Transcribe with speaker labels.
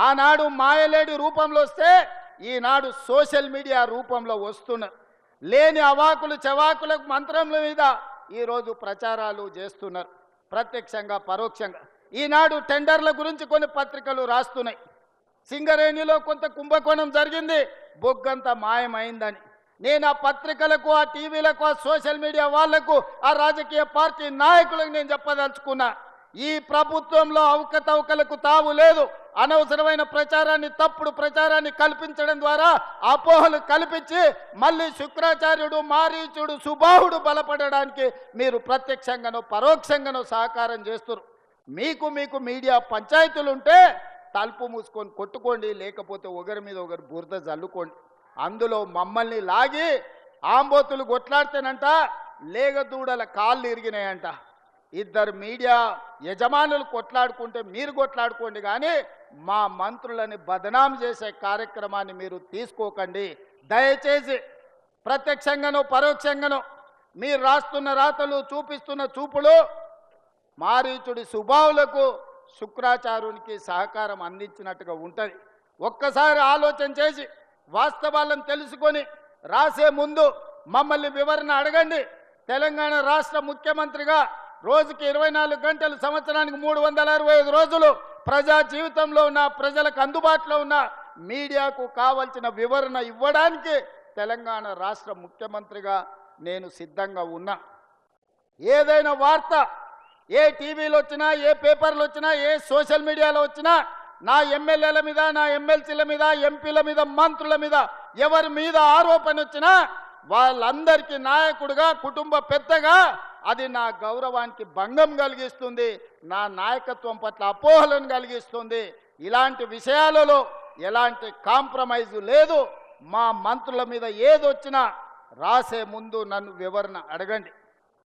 Speaker 1: ఆనాడు మాయలేడి రూపంలో వస్తే ఈనాడు సోషల్ మీడియా రూపంలో వస్తున్నారు. లేని అవాకులు చవాకులకు మంత్రముల మీద ఈరోజు ప్రచారాలు చేస్తున్నారు, ప్రత్యక్షంగా పరోక్షంగా. ఈనాడు టెండర్ల గురించి కొన్ని పత్రికలు రాస్తున్నాయి. సింగరేణిలో కొంత కుంభకోణం జరిగింది, బొగ్గంత మాయమైందని. నేను ఆ పత్రికలకు, ఆ టీవీలకు, ఆ సోషల్ మీడియా వాళ్లకు, ఆ రాజకీయ పార్టీ నాయకులకు నేను చెప్పదలుచుకున్నా, ఈ ప్రభుత్వంలో అవకతవకలకు తావు లేదు. అనవసరమైన ప్రచారాన్ని, తప్పుడు ప్రచారాన్ని కల్పించడం ద్వారా అపోహలు కల్పించి మళ్ళీ శుక్రాచార్యుడు, మారీచుడు, సుబాహుడు బలపడడానికి మీరు ప్రత్యక్షంగానో పరోక్షంగానో సహకారం చేస్తున్నారు. మీకు మీడియా పంచాయతీలు ఉంటే తలుపు మూసుకొని కొట్టుకోండి, లేకపోతే ఒకరి మీద ఒకరు బురద జల్లుకోండి. అందులో మమ్మల్ని లాగి ఆంబోతులు కొట్లాడితేనంట లేగదూడల కాళ్ళు ఇరిగినాయంట. ఇద్దరు మీడియా యజమానులు కొట్లాడుకుంటే మీరు కొట్లాడుకోండి, కానీ మా మంత్రులని బదనాం చేసే కార్యక్రమాన్ని మీరు తీసుకోకండి. దయచేసి ప్రత్యక్షంగానో పరోక్షంగానో మీరు రాస్తున్న రాతలు, చూపిస్తున్న చూపులు మారీచుడి సుబావులకు, శుక్రాచార్యునికి సహకారం అందించినట్టుగా ఉంటుంది. ఒక్కసారి ఆలోచన చేసి వాస్తవాలను తెలుసుకొని రాసే ముందు మమ్మల్ని వివరణ అడగండి. తెలంగాణ రాష్ట్ర ముఖ్యమంత్రిగా రోజుకి 24 గంటలు, సంవత్సరానికి 365 రోజులు ప్రజా జీవితంలో ఉన్న, ప్రజలకు అందుబాటులో ఉన్న మీడియాకు కావాల్సిన వివరణ ఇవ్వడానికి తెలంగాణ రాష్ట్ర ముఖ్యమంత్రిగా నేను సిద్ధంగా ఉన్నా. ఏదైనా వార్త ఏ టీవీలో వచ్చినా, ఏ పేపర్లు వచ్చినా, ఏ సోషల్ మీడియాలో వచ్చినా నా ఎమ్మెల్యేల మీద, నా ఎమ్మెల్సీల మీద, ఎంపీల మీద, మంత్రుల మీద ఎవరి మీద ఆరోపణ వచ్చినా వాళ్ళందరికీ నాయకుడిగా, కుటుంబ పెద్దగా అది నా గౌరవానికి భంగం కలిగిస్తుంది, నా నాయకత్వం పట్ల అపోహలను కలిగిస్తుంది. ఇలాంటి విషయాలలో ఎలాంటి కాంప్రమైజు లేదు. మా మంత్రుల మీద ఏదొచ్చినా రాసే ముందు నన్ను వివరణ అడగండి.